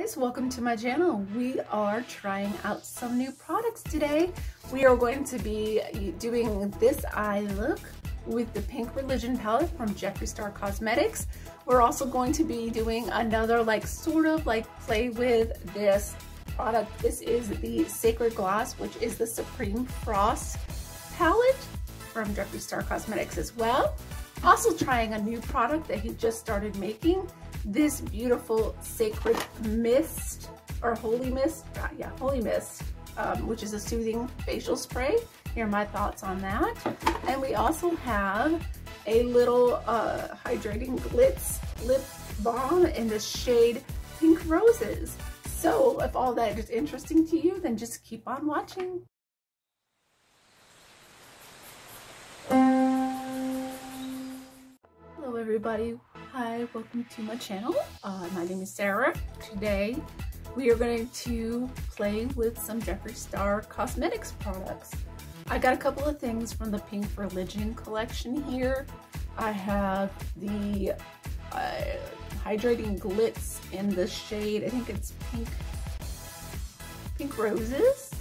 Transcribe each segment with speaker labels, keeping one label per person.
Speaker 1: guys, welcome to my channel. We are trying out some new products today. We are going to be doing this eye look with the Pink Religion palette from Jeffree Star Cosmetics. We're also going to be doing another sort of play with this product. This is the Sacred Glass, which is the Supreme Frost palette from Jeffree Star Cosmetics as well. Also trying a new product that he just started making. This beautiful Sacred Mist, or Holy Mist, Holy Mist, which is a soothing facial spray. Here are my thoughts on that. And we also have a little hydrating glitz lip balm in the shade Pink Roses. So if all that is interesting to you, then just keep on watching. Hello everybody. Hi, welcome to my channel. My name is Sarah. Today we are going to play with some Jeffree Star Cosmetics products. I got a couple of things from the Pink Religion collection here. I have the hydrating glitz in the shade, I think it's Pink Roses.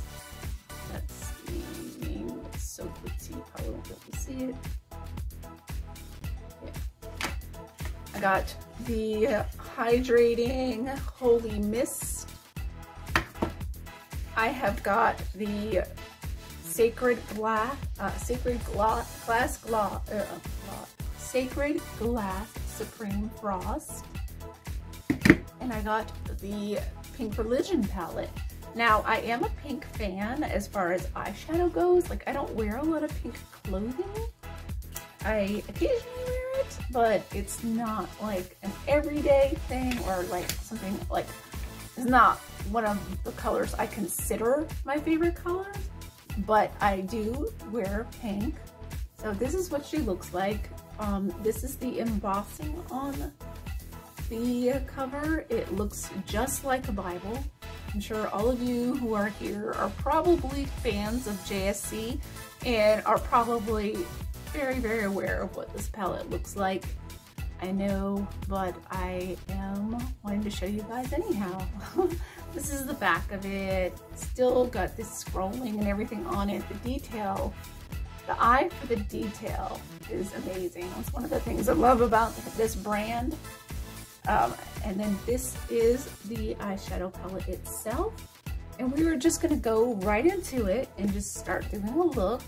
Speaker 1: That's the name. It's so pretty, you probably won't be able to see it. I got the hydrating Holy Mist. I have got the Sacred Glass Supreme Frost, and I got the Pink Religion palette. Now, I am a pink fan as far as eyeshadow goes. I don't wear a lot of pink clothing. I occasionally wear it, but it's not an everyday thing, or something it's not one of the colors I consider my favorite colors, but I do wear pink. So this is what she looks like. This is the embossing on the cover. It looks just like a Bible. I'm sure all of you who are here are probably fans of JSC and are probably very, very aware of what this palette looks like. I know, but I am wanting to show you guys anyhow. This is the back of it. Still got this scrolling and everything on it. The detail, the eye for the detail is amazing. That's one of the things I love about this brand. And then this is the eyeshadow palette itself. And we were just gonna go right into it and just start doing a look.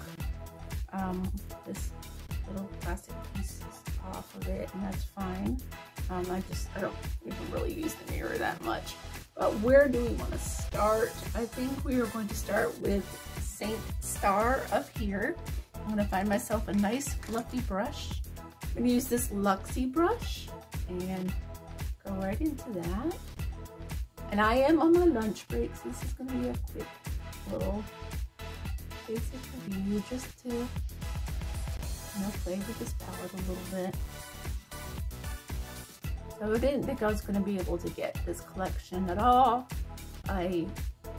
Speaker 1: This little plastic piece is off of it, and that's fine. I don't even really use the mirror that much. But where do we want to start? I think we are going to start with Saint Star up here. I'm going to find myself a nice fluffy brush. I'm going to use this Luxie brush and go right into that. And I am on my lunch break, so this is going to be a quick little basic review just to play with this palette a little bit. So I didn't think I was going to be able to get this collection at all. I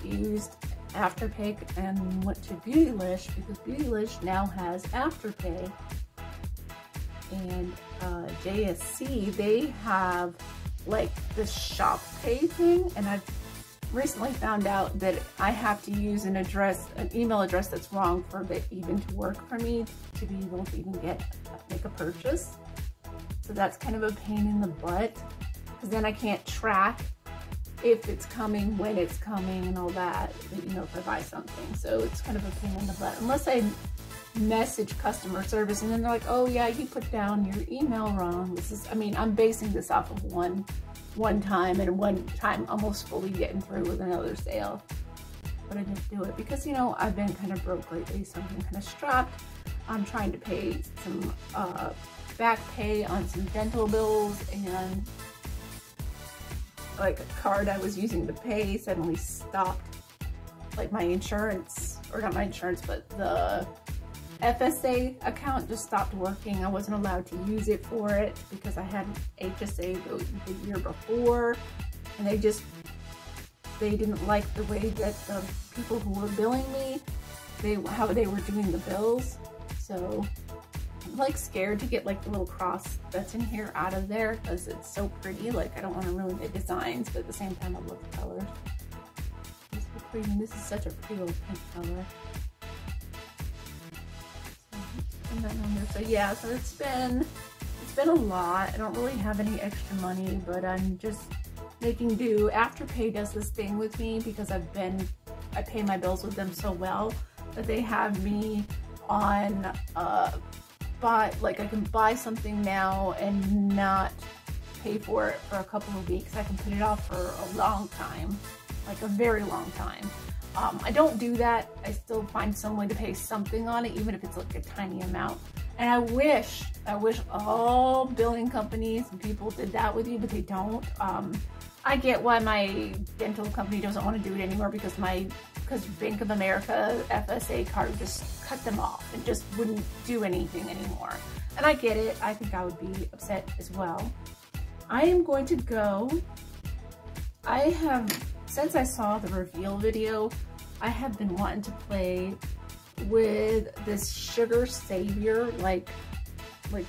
Speaker 1: used Afterpay and went to Beautylish because Beautylish now has Afterpay. And JSC, they have this shop pay thing, and I've recently found out that I have to use an email address that's wrong for it even to work for me to be able to even make a purchase. So that's kind of a pain in the butt, because then I can't track if it's coming, when it's coming, and all that, if I buy something. So it's kind of a pain in the butt, unless I message customer service and then they're like, oh yeah, you put down your email wrong. I'm basing this off of one time, and one time almost fully getting through with another sale. But I didn't do it because, I've been kind of broke lately, so I've been kind of strapped. I'm trying to pay some back pay on some dental bills, and a card I was using to pay suddenly stopped. My insurance, or not my insurance, but the FSA account just stopped working. I wasn't allowed to use it for it because I had HSA the year before, and they didn't like the way that the people who were billing me, how they were doing the bills. So like scared to get like the little cross that's in here out of there because it's so pretty. Like I don't want to ruin the designs, but at the same time I love the colors. It's so pretty, and this is such a pretty little pink color. And then on there. So yeah, so it's been a lot. I don't really have any extra money, but I'm just making do. Afterpay does this thing with me because I pay my bills with them so well that they have me on like I can buy something now and not pay for it for a couple of weeks. I can put it off for a long time, like a very long time. I don't do that. I still find some way to pay something on it, even if it's like a tiny amount. And I wish all billing companies and people did that with you, but they don't. I get why my dental company doesn't want to do it anymore because Bank of America FSA card just cut them off and just wouldn't do anything anymore. And I get it. I think I would be upset as well. I am going to go. Since I saw the reveal video, I have been wanting to play with this Sugar Savior, like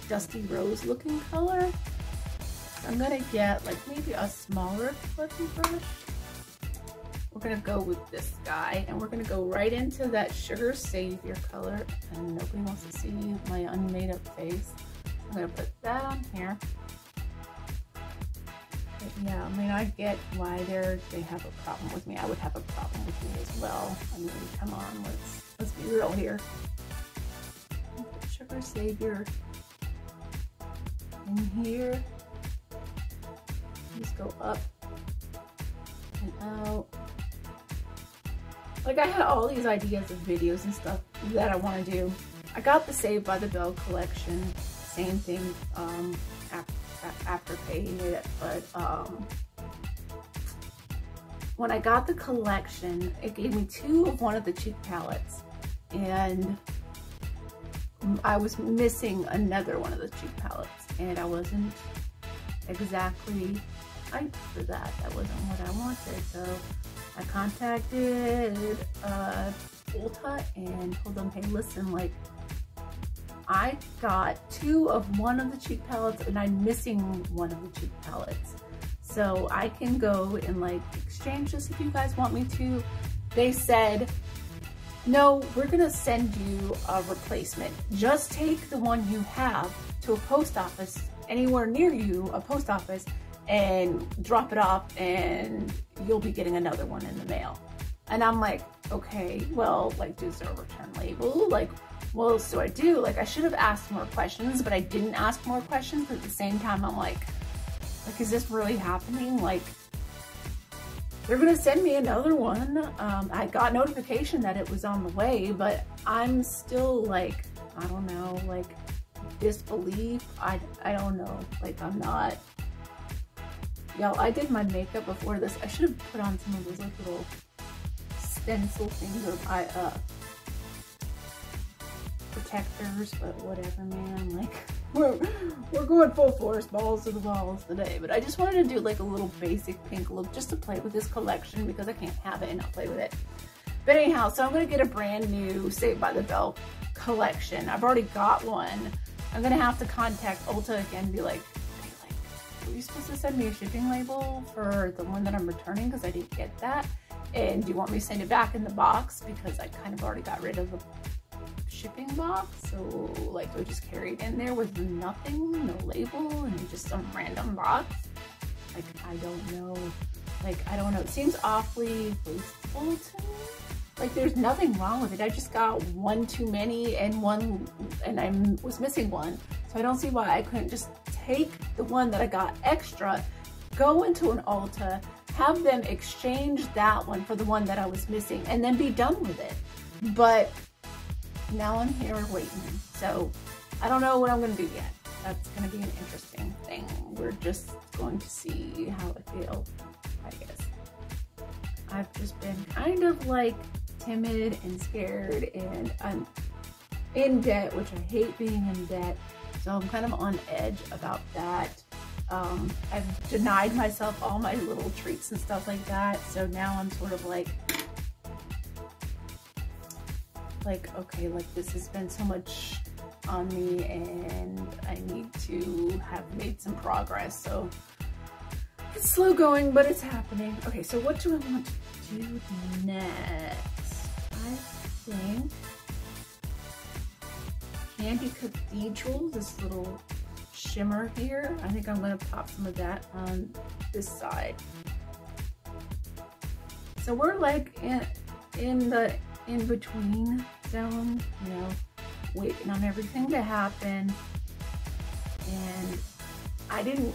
Speaker 1: dusty rose looking color. I'm gonna get like maybe a smaller fluffy brush. We're gonna go with this guy and we're gonna go right into that Sugar Savior color, and nobody wants to see my unmade up face. I'm gonna put that on here. But yeah, I mean, I get why they have a problem with me. I would have a problem with me as well. I mean, come on, let's be real here. Put Sugar Savior in here. Just go up and out. Like I had all these ideas of videos and stuff that I want to do. I got the Saved by the Bell collection, same thing after paying it, but when I got the collection, it gave me 2 of one of the cheek palettes, and I was missing another one of the cheek palettes, and I wasn't exactly hyped for that. That wasn't what I wanted, so I contacted Ulta and told them, hey, listen, like, I got 2 of one of the cheek palettes and I'm missing one of the cheek palettes. So I can go and like exchange this if you guys want me to. They said, no, we're gonna send you a replacement. Just take the one you have to a post office, anywhere near you, a post office, and drop it off and you'll be getting another one in the mail. And I'm like, okay, well, like, is there a return label? Like, what else do I do? Like, I should have asked more questions, but I didn't ask more questions. But at the same time, I'm like, is this really happening? Like, they're gonna send me another one. I got notification that it was on the way, but I'm still like, I don't know, like disbelief. I don't know. Like, I'm not. Y'all, I did my makeup before this. I should have put on some of those like little stencil things or protectors, but whatever, man. Like, we're going full force, balls to the walls today. But I just wanted to do like a little basic pink look just to play with this collection because I can't have it and not play with it. But anyhow, so I'm gonna get a brand new Saved by the Bell collection. I've already got one. I'm gonna have to contact Ulta again and be like, hey, like, were you supposed to send me a shipping label for the one that I'm returning because I didn't get that? And do you want me to send it back in the box because I kind of already got rid of the shipping box? So like, we just carry it in there with nothing, no label, and just some random box. Like, I don't know. Like, I don't know. It seems awfully wasteful to me. Like, there's nothing wrong with it. I just got one too many and I was missing one. So I don't see why I couldn't just take the one that I got extra, go into an Ulta, have them exchange that one for the one that I was missing, and then be done with it. But now I'm here waiting. So I don't know what I'm gonna do yet. That's gonna be an interesting thing. We're just going to see how I feel, I guess. I've just been kind of like timid and scared, and I'm in debt, which I hate being in debt. So I'm kind of on edge about that. I've denied myself all my little treats and stuff like that. So now I'm sort of like, okay, like this has been so much on me, and I need to have made some progress. So it's slow going, but it's happening. Okay, so what do I want to do next? I think Candy Cathedral, this little shimmer here. I think I'm gonna pop some of that on this side. So we're like in the in-between zone, you know, waiting on everything to happen. And I didn't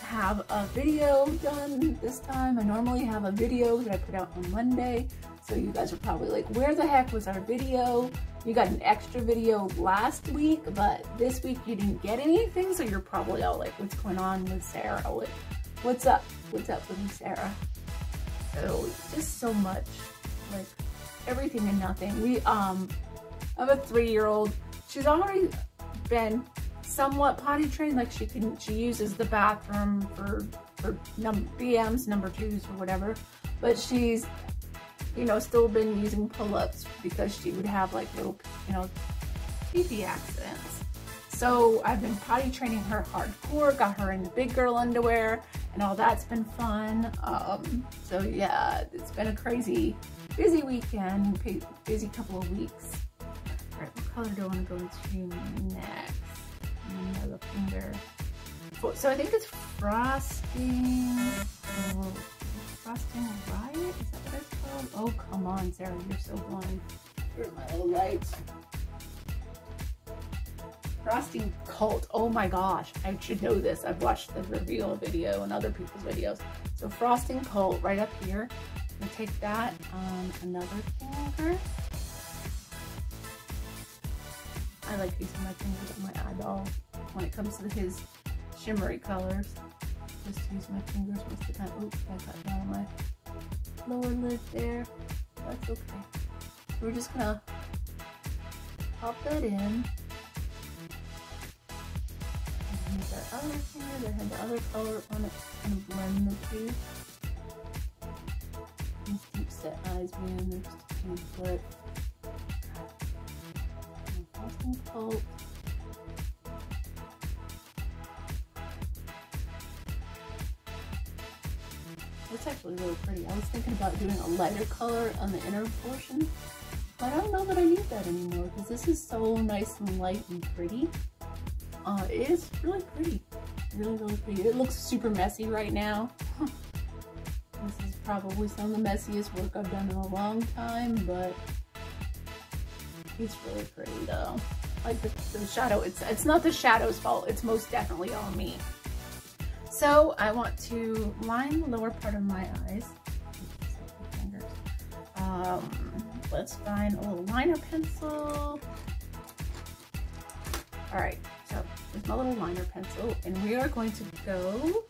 Speaker 1: have a video done this time. I normally have a video that I put out on Monday. So you guys are probably like, where the heck was our video? You got an extra video last week, but this week you didn't get anything. So you're probably all like, what's going on with Sarah? What's up? What's up with Sarah? So just so much, like everything and nothing. We I have a 3-year-old. She's already been somewhat potty trained. Like she uses the bathroom for BMs, number 2s or whatever. But she's, you know, still been using pull-ups because she would have like little, you know, pee-pee accidents. So I've been potty training her hardcore, got her in the big girl underwear, and all that's been fun. So yeah, it's been a crazy, busy weekend, busy couple of weeks. All right, what color do I want to go into next? Another finger. So I think it's Frosting. Frosting Riot? Is that what it's called? Oh, come on, Sarah, you're so blind. Where's my little lights? Frosting Cult. Oh my gosh, I should know this. I've watched the reveal video and other people's videos. So Frosting Cult right up here. I'm gonna take that on another finger. I like using my fingers on my eyeball when it comes to his shimmery colors. Just use my fingers most of the time. Oops, I got down on my lower lid there. That's okay. So we're just gonna pop that in. And use our other finger that had the other color on it. Kind of blend the two. These deep set eyes, man, they're just a pain foot. Frosting Cult. It's actually really pretty. I was thinking about doing a lighter color on the inner portion, but I don't know that I need that anymore because this is so nice and light and pretty. It is really pretty. Really, really pretty. It looks super messy right now. This is probably some of the messiest work I've done in a long time, but it's really pretty though. Like the shadow, it's not the shadow's fault. It's most definitely on me. So I want to line the lower part of my eyes. Let's find a little liner pencil. All right, so there's my little liner pencil, and we are going to go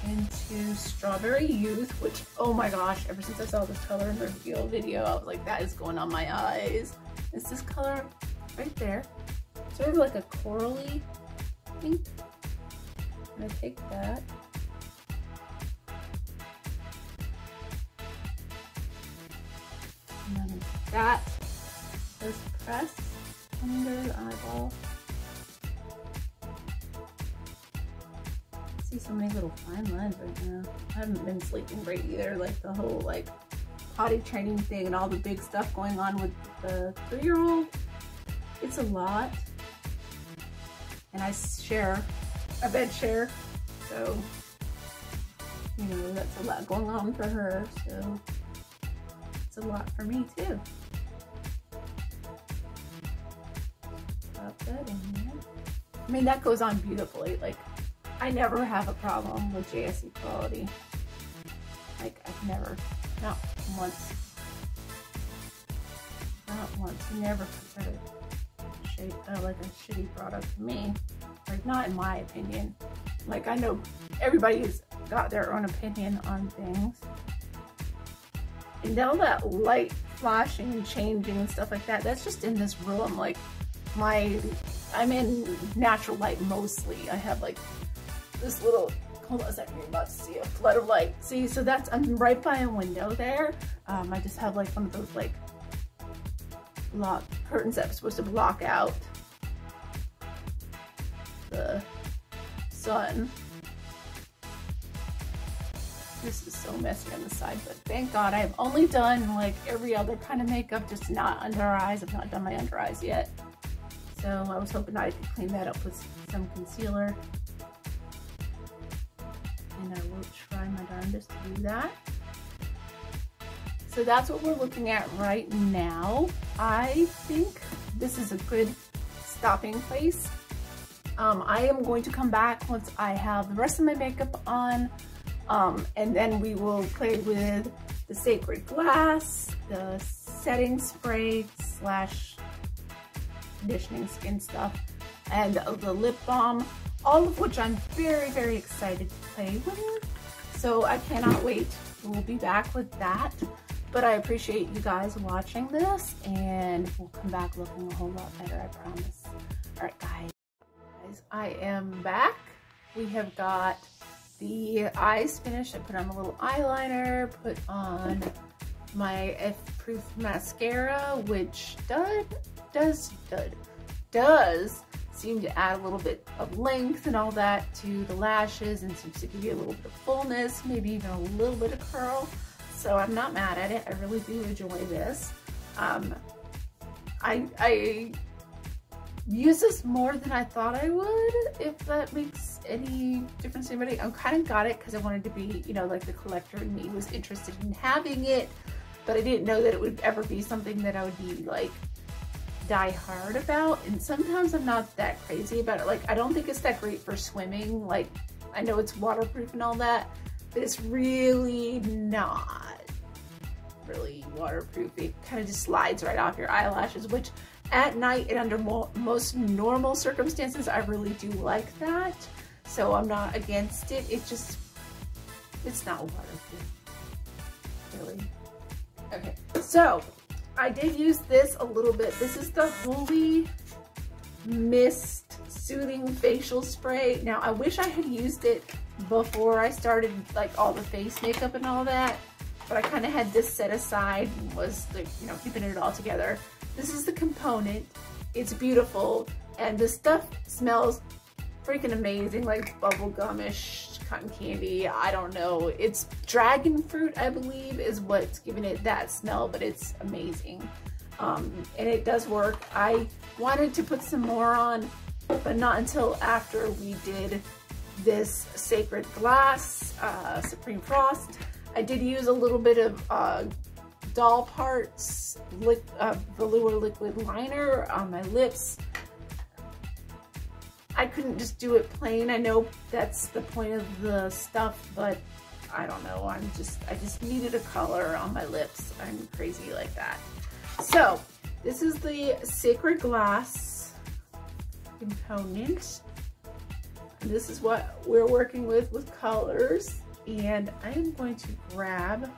Speaker 1: into Strawberry Youth, which, oh my gosh, ever since I saw this color in the reveal video, I was like, that is going on my eyes. It's this color right there, sort of like a corally pink. I'm gonna take that. And then that is pressed under the eyeball. I see so many little fine lines right now. I haven't been sleeping great either. Like the whole like potty training thing and all the big stuff going on with the 3-year-old. It's a lot. And I share a bed share, so you know that's a lot going on for her, so it's a lot for me too. Pop that in there. I mean, that goes on beautifully. Like, I never have a problem with JSE quality. Like, I've never, not once, never considered like a shitty product to me. Like, not in my opinion. Like, I know everybody's got their own opinion on things. And all that light flashing and changing and stuff like that, that's just in this room. Like, I'm in natural light mostly. I have like this little, hold on a second, you're about to see a flood of light. See, so that's, I'm right by a window there. I just have like one of those like lock curtains that are supposed to block out the sun. This is so messy on the side, but thank God I've only done like every other kind of makeup, just not under eyes. I've not done my under eyes yet. So I was hoping I could clean that up with some concealer. And I will try my darndest to do that. So that's what we're looking at right now. I think this is a good stopping place. I am going to come back once I have the rest of my makeup on. And then we will play with the Sacred Glass, the setting spray / conditioning skin stuff, and the lip balm, all of which I'm very, very excited to play with. So I cannot wait. We'll be back with that. But I appreciate you guys watching this, and we'll come back looking a whole lot better, I promise. All right, guys, I am back. We have got the eyes finished. I put on a little eyeliner, put on my F-proof mascara, which does seem to add a little bit of length and all that to the lashes, and seems to give you a little bit of fullness, maybe even a little bit of curl. So I'm not mad at it. I really do enjoy this. I use this more than I thought I would, if that makes any difference to anybody. I kind of got it because I wanted to be, you know, like the collector in me was interested in having it, but I didn't know that it would ever be something that I would be like die hard about. And sometimes I'm not that crazy about it. Like, I don't think it's that great for swimming. Like, I know it's waterproof and all that, but it's really not really waterproof. It kind of just slides right off your eyelashes, which at night and under most normal circumstances, I really do like that. So I'm not against it. It's not waterproof, really. Okay, so I did use this a little bit. This is the Holy Mist Soothing Facial Spray. Now, I wish I had used it before I started like all the face makeup and all that, but I kind of had this set aside and was like, you know, keeping it all together. This is the component. It's beautiful, and this stuff smells freaking amazing, like bubblegumish, cotton candy. I don't know. It's dragon fruit, I believe, is what's giving it that smell, but it's amazing. And it does work. I wanted to put some more on, but not until after we did this Sacred Glass Supreme Frost. I did use a little bit of Doll Parts Velour Liquid Liner on my lips. I couldn't just do it plain. I know that's the point of the stuff, but I don't know. I just needed a color on my lips. I'm crazy like that. So this is the Sacred Glass component. And this is what we're working with colors. And I am going to grab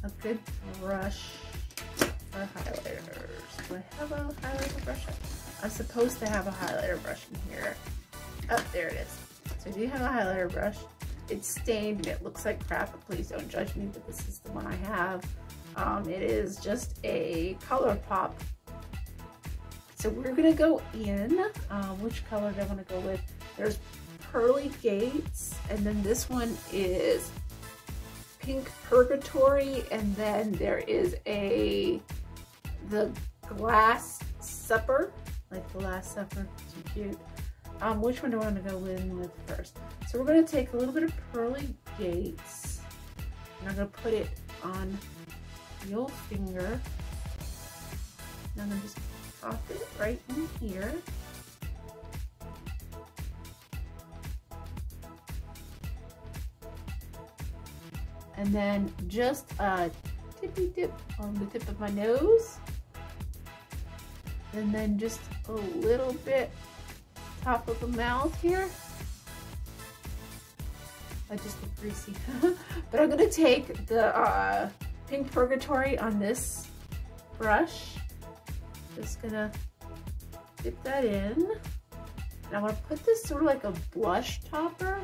Speaker 1: a good brush for highlighters. Do I have a highlighter brush? I'm supposed to have a highlighter brush in here. Oh, there it is. So I do have a highlighter brush. It's stained and it looks like crap, but please don't judge me, but this is the one I have. It is just a ColourPop. So we're gonna go in, which color do I wanna go with? There's Pearly Gates, and then this one is Pink Purgatory, and then there is the Glass Supper, like the Last Supper, too cute. Which one do I want to go in with first? So we're going to take a little bit of Pearly Gates, and I'm going to put it on your finger, and I'm going to just pop it right in here. And then just a tippy dip on the tip of my nose. And then just a little bit top of the mouth here. I just look greasy. But I'm gonna take the Pink Purgatory on this brush. Just gonna dip that in. And I wanna put this sort of like a blush topper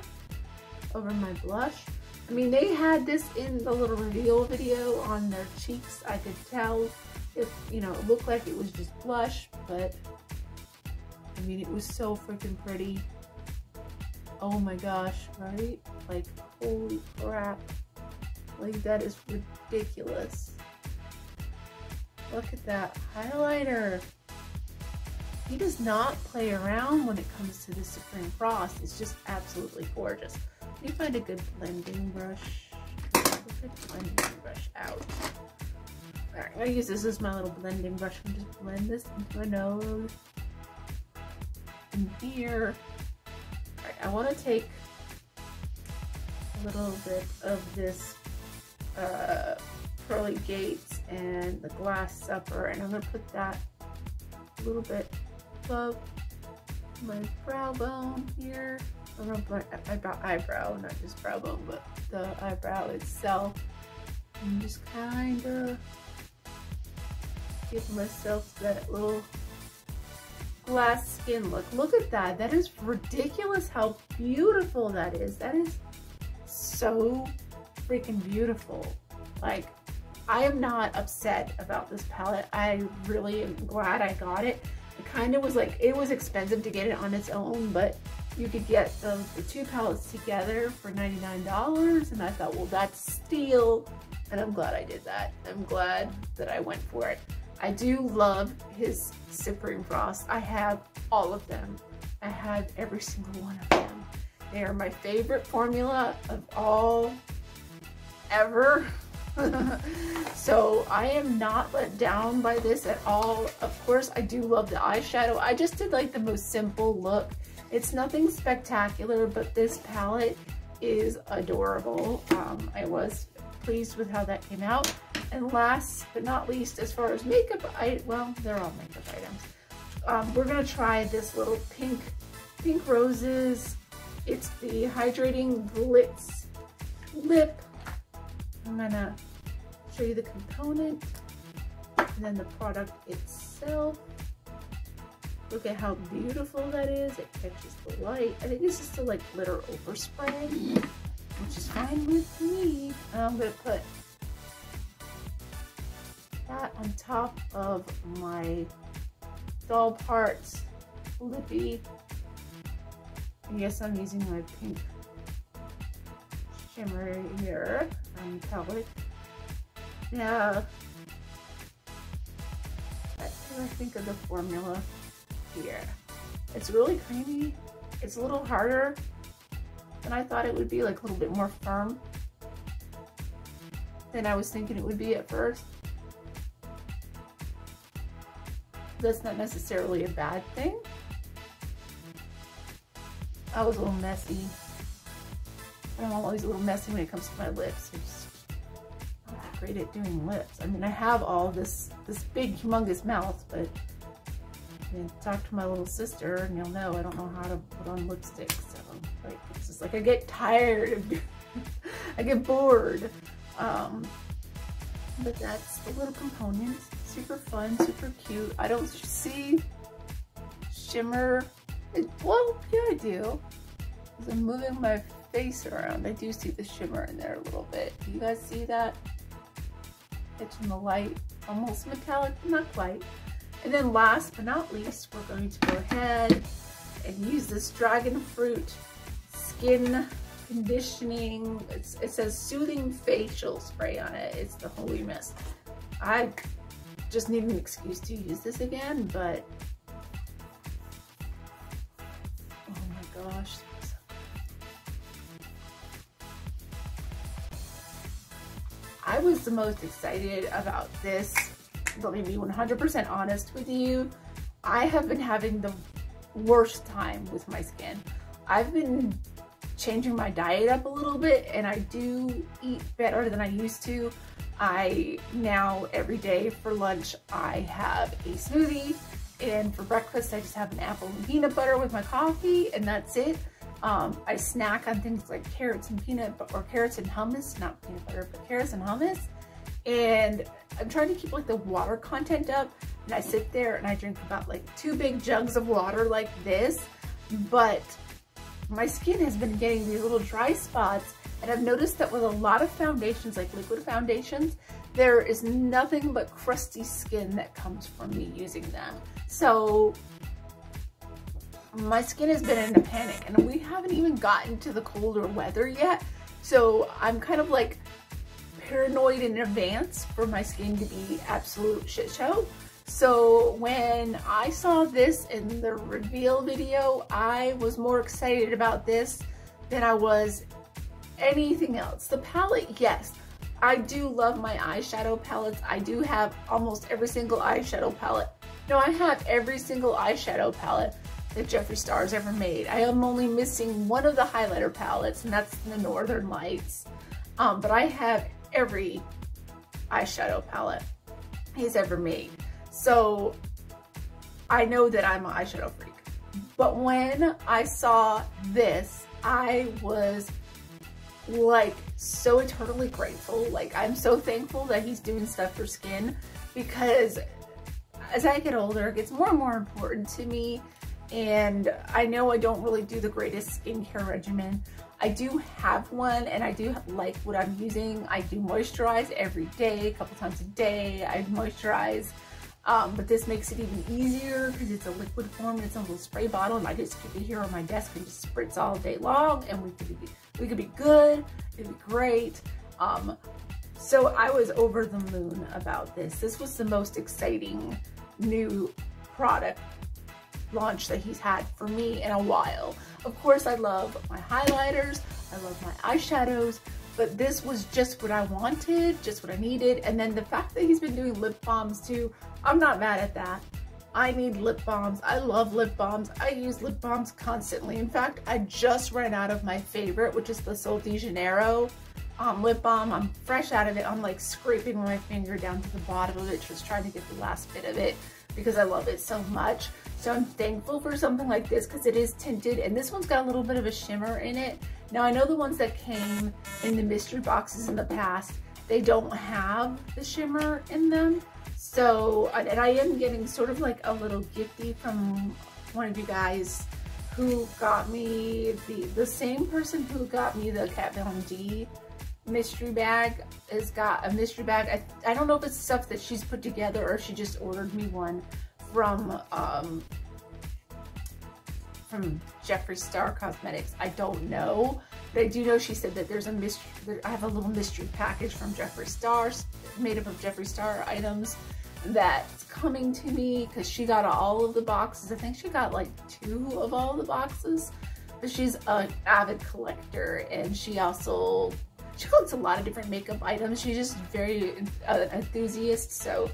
Speaker 1: over my blush. I mean, they had this in the little reveal video on their cheeks. I could tell if, you know, it looked like it was just blush, but I mean, it was so freaking pretty. oh my gosh, right? Like, holy crap. Like, that is ridiculous. Look at that highlighter. He does not play around when it comes to the Supreme Frost. It's just absolutely gorgeous. Let me find a good blending brush. Out. Alright, I'm gonna use this as my little blending brush and just blend this into my nose. In here. Alright, I want to take a little bit of this Pearly Gates and the Glass Supper, and I'm gonna put that a little bit above my brow bone here. Around my eyebrow, not just brow bone, but the eyebrow itself. And just kind of give myself that little glass skin look. Look at that. That is ridiculous how beautiful that is. That is so freaking beautiful. Like, I am not upset about this palette. I really am glad I got it. It kind of was like, it was expensive to get it on its own, but you could get the two palettes together for $99, and I thought, well, that's a steal, and I'm glad I did that. I'm glad that I went for it. I do love his Supreme Frost. I have all of them. I have every single one of them. They are my favorite formula of all ever. So I am not let down by this at all. Of course, I do love the eyeshadow. I just did like the most simple look. It's nothing spectacular, but this palette is adorable. I was pleased with how that came out. And last but not least, as far as makeup, well, they're all makeup items. We're gonna try this little pink roses. It's the Hydrating Glitz Lip. I'm gonna show you the component and then the product itself. Look at how beautiful that is. It catches the light. I think this is still like glitter overspray, which is fine with me. And I'm gonna put that on top of my Doll Parts lippy. And yes, I'm using my pink shimmer here on the palette. Now, that's what I think of the formula here. It's really creamy. It's a little harder than I thought it would be, like a little bit more firm than I was thinking it would be at first. That's not necessarily a bad thing. I was a little messy. I'm always a little messy when it comes to my lips. I'm not great at doing lips. I mean, I have all this big, humongous mouth, but talk to my little sister and you'll know I don't know how to put on lipstick. So, like, it's just like I get tired of I get bored. But that's the little components. Super fun, super cute. I don't see shimmer. Well, yeah, I do. As I'm moving my face around, I do see the shimmer in there a little bit. Do you guys see that? Catching the light, almost metallic, but not quite. And then last but not least, we're going to go ahead and use this Dragon Fruit Skin Conditioning. It says Soothing Facial Spray on it. It's the Holy Mist. I just need an excuse to use this again, but oh my gosh. I was the most excited about this. Let me be 100% honest with you. I have been having the worst time with my skin. I've been changing my diet up a little bit, and I do eat better than I used to. I now, every day for lunch, I have a smoothie, and for breakfast, I just have an apple and peanut butter with my coffee, and that's it. I snack on things like carrots and carrots and hummus, not peanut butter, but carrots and hummus. And I'm trying to keep like the water content up, and I sit there and I drink about like 2 big jugs of water like this, but my skin has been getting these little dry spots, and I've noticed that with a lot of foundations, like liquid foundations, there is nothing but crusty skin that comes from me using them. So my skin has been in a panic, and we haven't even gotten to the colder weather yet. So I'm kind of like paranoid in advance for my skin to be absolute shit show. So when I saw this in the reveal video, I was more excited about this than I was anything else. The palette, yes, I do love my eyeshadow palettes. I do have almost every single eyeshadow palette. No, I have every single eyeshadow palette that Jeffree Star has ever made. I am only missing one of the highlighter palettes, and that's the Northern Lights. But I have every eyeshadow palette he's ever made. So I know that I'm an eyeshadow freak. But when I saw this, I was like so eternally grateful. Like, I'm so thankful that he's doing stuff for skin, because as I get older, it gets more and more important to me. And I know I don't really do the greatest skincare regimen. I do have one, and I do like what I'm using. I do moisturize every day, a couple times a day. I moisturize, but this makes it even easier because it's a liquid form. It's a little spray bottle, and I just keep it here on my desk and just spritz all day long, and we could be good. It'd be great. So I was over the moon about this. This was the most exciting new product launch that he's had for me in a while. Of course, I love my highlighters, I love my eyeshadows, but this was just what I wanted, just what I needed. And then the fact that he's been doing lip balms too, I'm not mad at that. I need lip balms. I love lip balms. I use lip balms constantly. In fact, I just ran out of my favorite, which is the Sol de Janeiro lip balm. I'm fresh out of it. I'm like scraping my finger down to the bottom of it, just trying to get the last bit of it because I love it so much. So I'm thankful for something like this because it is tinted, and this one's got a little bit of a shimmer in it. Now I know the ones that came in the mystery boxes in the past, they don't have the shimmer in them. So, and I am getting sort of like a little gifty from one of you guys who got me, the same person who got me the Kat Von D mystery bag has got a mystery bag. I don't know if it's stuff that she's put together or she just ordered me one from Jeffree Star Cosmetics. I don't know, but I do know she said that there's a mystery, I have a little mystery package from Jeffree Star, made up of Jeffree Star items, that's coming to me because she got all of the boxes. I think she got like 2 of all the boxes, but she's an avid collector, and she collects a lot of different makeup items. She's just very enthusiast, so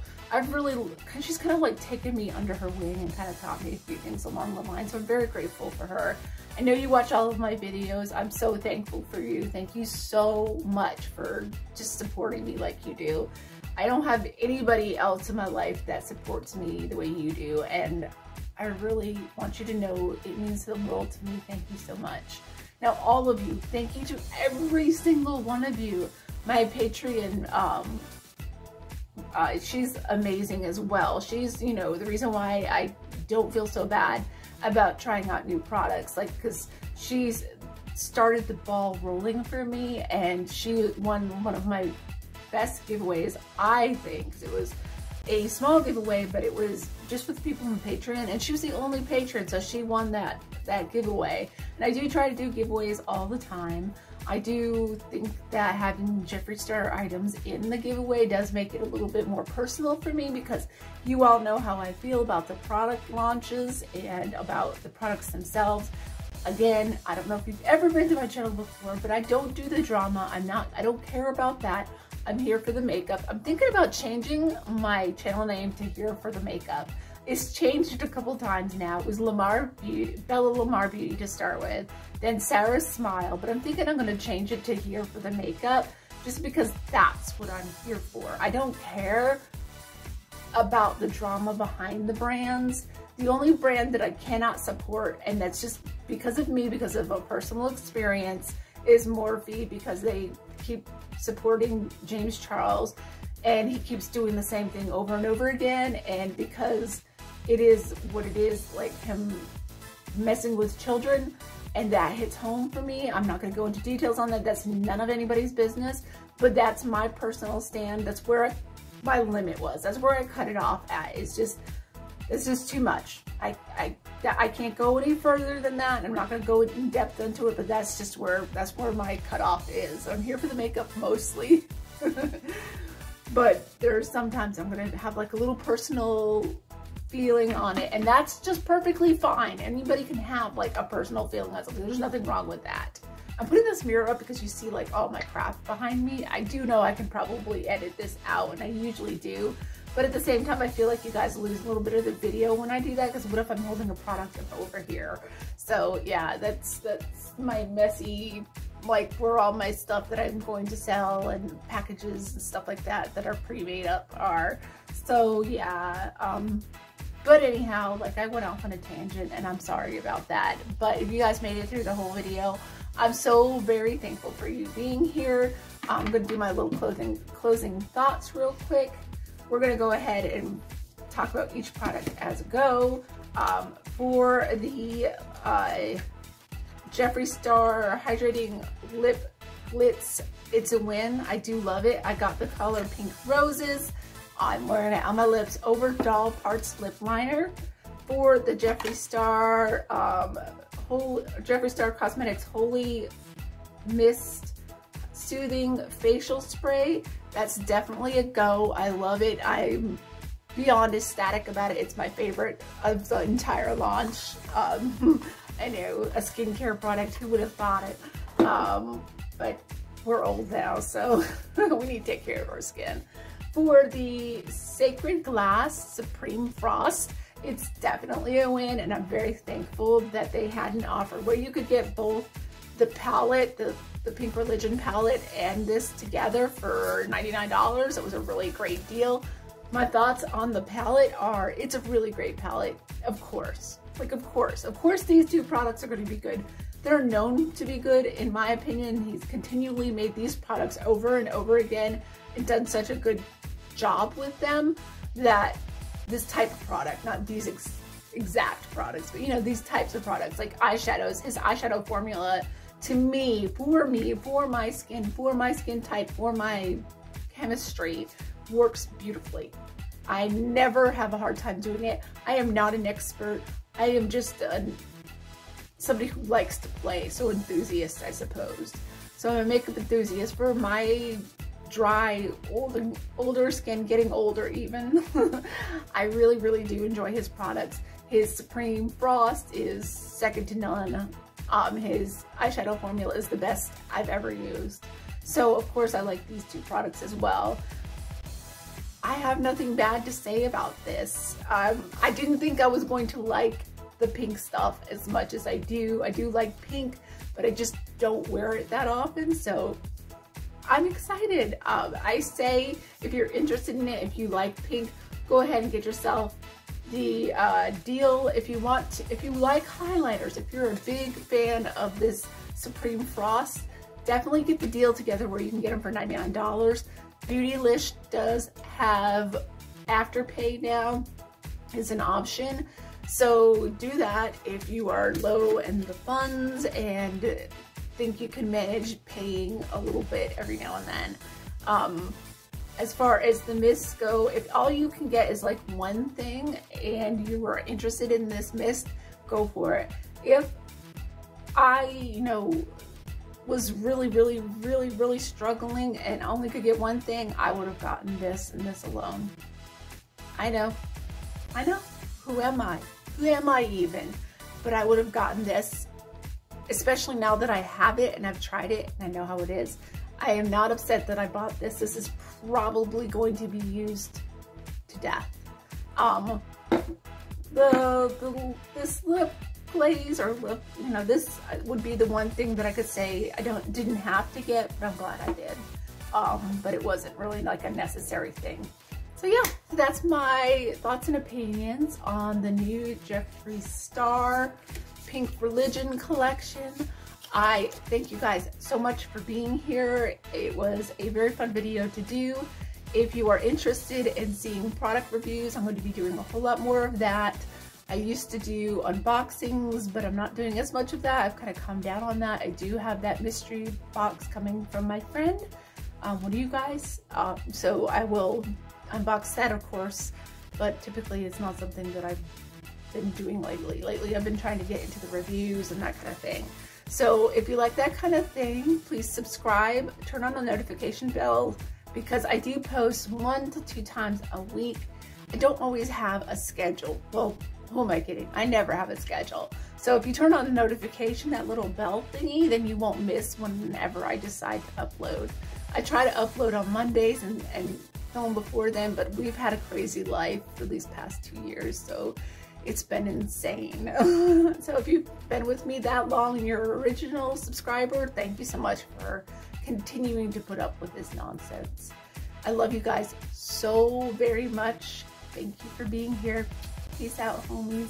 Speaker 1: she's kind of like taken me under her wing and kind of taught me a few things along the line, so I'm very grateful for her. I know you watch all of my videos. I'm so thankful for you. Thank you so much for just supporting me like you do. I don't have anybody else in my life that supports me the way you do, and I really want you to know it means the world to me. Thank you so much. Now, all of you, thank you to every single one of you. My Patreon, she's amazing as well. She's, you know, the reason why I don't feel so bad about trying out new products, like, because she's started the ball rolling for me, and she won one of my best giveaways, I think. It was a small giveaway, but it was just with people on Patreon, and she was the only patron, so she won that giveaway. And I do try to do giveaways all the time. I do think that having Jeffree Star items in the giveaway does make it a little bit more personal for me, because you all know how I feel about the product launches and about the products themselves. Again, I don't know if you've ever been to my channel before, but I don't do the drama. I don't care about that. I'm here for the makeup. I'm thinking about changing my channel name to Here for the Makeup. It's changed a couple times now. It was Bella Lamar Beauty to start with, then Sarah's Smile, but I'm thinking I'm gonna change it to Here for the Makeup, just because that's what I'm here for. I don't care about the drama behind the brands. The only brand that I cannot support, and that's just because of me, because of a personal experience, is Morphe, because they keep supporting James Charles and he keeps doing the same thing over and over again, and because it is what it is, like him messing with children, and that hits home for me. I'm not going to go into details on that. That's none of anybody's business, but that's my personal stand. That's where my limit was. That's where I cut it off at. It's just too much. I can't go any further than that. I'm not going to go in depth into it, but that's where my cutoff is. I'm here for the makeup mostly. But there's sometimes I'm going to have like a little personal feeling on it, and that's just perfectly fine. Anybody can have like a personal feeling on something. There's nothing wrong with that. I'm putting this mirror up because you see like all my crap behind me. I do know I can probably edit this out, and I usually do. But at the same time, I feel like you guys lose a little bit of the video when I do that, because what if I'm holding a product up over here? So yeah, that's my messy, like where all my stuff that I'm going to sell and packages and stuff like that that are pre-made up are. So yeah, but anyhow, like I went off on a tangent and I'm sorry about that. But if you guys made it through the whole video, I'm so very thankful for you being here. I'm gonna do my little closing thoughts real quick. We're gonna go ahead and talk about each product as a go. For the Jeffree Star Hydrating Lip Glitz, it's a win. I do love it. I got the color Pink Roses. I'm wearing it on my lips over Doll Parts Lip Liner. For the Jeffree Star Cosmetics Holy Mist Soothing Facial Spray, that's definitely a go. I love it. I'm beyond ecstatic about it. It's my favorite of the entire launch. I know, a skincare product, who would have thought it? But we're old now, so we need to take care of our skin. For the Sacred Glass Supreme Frost, it's definitely a win, and I'm very thankful that they had an offer where you could get both the palette, the Pink Religion palette, and this together for $99. It was a really great deal. My thoughts on the palette are, it's a really great palette, of course. Like, of course these two products are going to be good. They're known to be good, in my opinion. He's continually made these products over and over again and done such a good job with them that this type of product, not these exact products, but you know, these types of products like eyeshadows, his eyeshadow formula, to me, for my skin type, for my chemistry, works beautifully. I never have a hard time doing it. I am not an expert. I am just somebody who likes to play, so enthusiast, I suppose. So I'm a makeup enthusiast for my dry, older skin, getting older even. I really do enjoy his products. His Supreme Frost is second to none. His eyeshadow formula is the best I've ever used. So of course I like these two products as well. I have nothing bad to say about this. I didn't think I was going to like the pink stuff as much as I do. I do like pink, but I just don't wear it that often, so I'm excited. I say, if you're interested in it, if you like pink, go ahead and get yourself the deal. If you like highlighters, if you're a big fan of this Supreme Frost, definitely get the deal together where you can get them for $99. Beautylish does have Afterpay now as an option, so do that if you are low in the funds and think you can manage paying a little bit every now and then. As far as the mists go, if all you can get is like one thing and you are interested in this mist, go for it. If I, you know, was really struggling and only could get one thing, I would have gotten this and this alone. I know, who am I even? But I would have gotten this, especially now that I have it and I've tried it and I know how it is. I am not upset that I bought this. This is probably going to be used to death. This lip glaze or lip, you know, this would be the one thing that I could say I didn't have to get, but I'm glad I did. But it wasn't really like a necessary thing. So yeah, that's my thoughts and opinions on the new Jeffree Star Pink Religion collection. I thank you guys so much for being here. It was a very fun video to do. If you are interested in seeing product reviews, I'm going to be doing a whole lot more of that. I used to do unboxings, but I'm not doing as much of that. I've kind of calmed down on that. I do have that mystery box coming from my friend, one of you guys. So I will unbox that, of course, but typically it's not something that I been doing lately. Lately, I've been trying to get into the reviews and that kind of thing. So if you like that kind of thing, please subscribe, turn on the notification bell, because I do post 1 to 2 times a week. I don't always have a schedule. Well, who am I kidding? I never have a schedule. So if you turn on the notification, that little bell thingy, then you won't miss whenever I decide to upload. I try to upload on Mondays and film before then, but we've had a crazy life for these past 2 years, so it's been insane. So if you've been with me that long and you're an original subscriber, thank you so much for continuing to put up with this nonsense. I love you guys so very much. Thank you for being here. Peace out, homies.